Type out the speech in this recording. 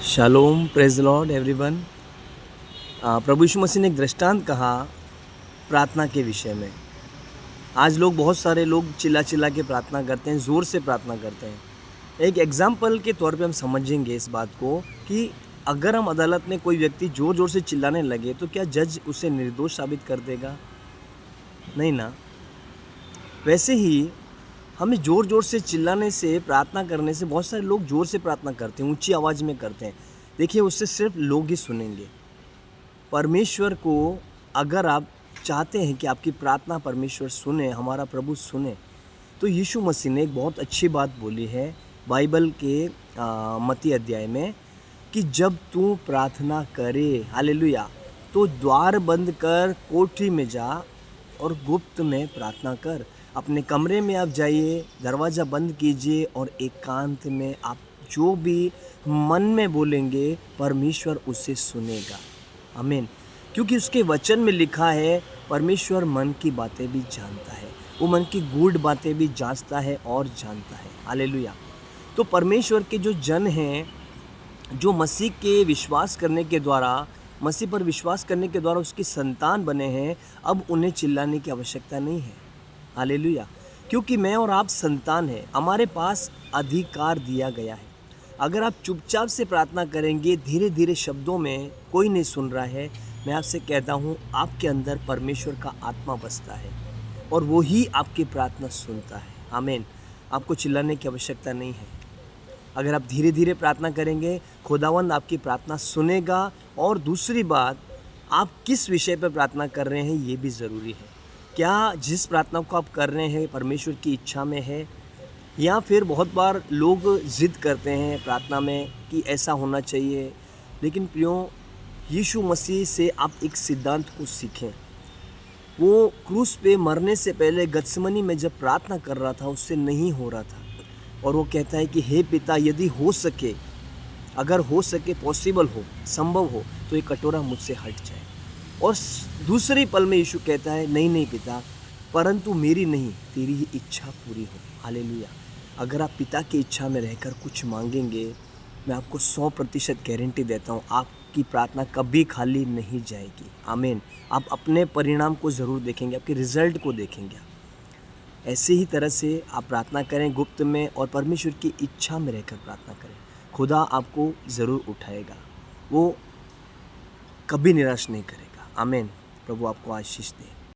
Shalom, praise lord everyone. प्रभु यीशु मसीह ने एक दृष्टांत कहा प्रार्थना के विषय में। आज बहुत सारे लोग चिल्ला चिल्ला के प्रार्थना करते हैं, ज़ोर से प्रार्थना करते हैं। एक एग्जाम्पल के तौर पे हम समझेंगे इस बात को कि अगर हम अदालत में कोई व्यक्ति ज़ोर ज़ोर से चिल्लाने लगे तो क्या जज उसे निर्दोष साबित कर देगा? नहीं ना। वैसे ही हमें ज़ोर ज़ोर से चिल्लाने से, प्रार्थना करने से, बहुत सारे लोग ज़ोर से प्रार्थना करते हैं, ऊंची आवाज़ में करते हैं। देखिए, उससे सिर्फ लोग ही सुनेंगे। परमेश्वर को अगर आप चाहते हैं कि आपकी प्रार्थना परमेश्वर सुने, हमारा प्रभु सुने, तो यीशु मसीह ने एक बहुत अच्छी बात बोली है बाइबल के मत्ती अध्याय में कि जब तू प्रार्थना करे, हालेलुया, तो द्वार बंद कर, कोठरी में जा और गुप्त में प्रार्थना कर। अपने कमरे में आप जाइए, दरवाज़ा बंद कीजिए और एकांत में आप जो भी मन में बोलेंगे परमेश्वर उसे सुनेगा। आमीन। क्योंकि उसके वचन में लिखा है परमेश्वर मन की बातें भी जानता है, वो मन की गूढ़ बातें भी जांचता है और जानता है। हालेलुया। तो परमेश्वर के जो जन हैं, जो मसीह के विश्वास करने के द्वारा, मसीह पर विश्वास करने के द्वारा उसकी संतान बने हैं, अब उन्हें चिल्लाने की आवश्यकता नहीं है। हालेलुया। क्योंकि मैं और आप संतान हैं, हमारे पास अधिकार दिया गया है। अगर आप चुपचाप से प्रार्थना करेंगे, धीरे धीरे शब्दों में, कोई नहीं सुन रहा है, मैं आपसे कहता हूँ आपके अंदर परमेश्वर का आत्मा बसता है और वो ही आपकी प्रार्थना सुनता है। आमीन। आपको चिल्लाने की आवश्यकता नहीं है। अगर आप धीरे धीरे प्रार्थना करेंगे, खुदावंद आपकी प्रार्थना सुनेगा। और दूसरी बात, आप किस विषय पर प्रार्थना कर रहे हैं ये भी ज़रूरी है। क्या जिस प्रार्थना को आप कर रहे हैं परमेश्वर की इच्छा में है, या फिर बहुत बार लोग ज़िद करते हैं प्रार्थना में कि ऐसा होना चाहिए। लेकिन प्रियो, यीशु मसीह से आप एक सिद्धांत को सीखें। वो क्रूस पे मरने से पहले गत्समनी में जब प्रार्थना कर रहा था, उससे नहीं हो रहा था, और वो कहता है कि हे पिता, यदि हो सके, अगर हो सके, पॉसिबल हो, संभव हो, तो ये कटोरा मुझसे हट जाए। और दूसरे पल में यीशु कहता है, नहीं नहीं पिता, परंतु मेरी नहीं, तेरी ही इच्छा पूरी हो। हालेलुया। अगर आप पिता की इच्छा में रहकर कुछ मांगेंगे, मैं आपको 100% गारंटी देता हूँ, आपकी प्रार्थना कभी खाली नहीं जाएगी। आमीन। आप अपने परिणाम को ज़रूर देखेंगे, आपके रिजल्ट को देखेंगे। ऐसे ही तरह से आप प्रार्थना करें गुप्त में, और परमेश्वर की इच्छा में रहकर प्रार्थना करें। खुदा आपको ज़रूर उठाएगा, वो कभी निराश नहीं करेगा। आमीन। प्रभु आपको आशीष दे।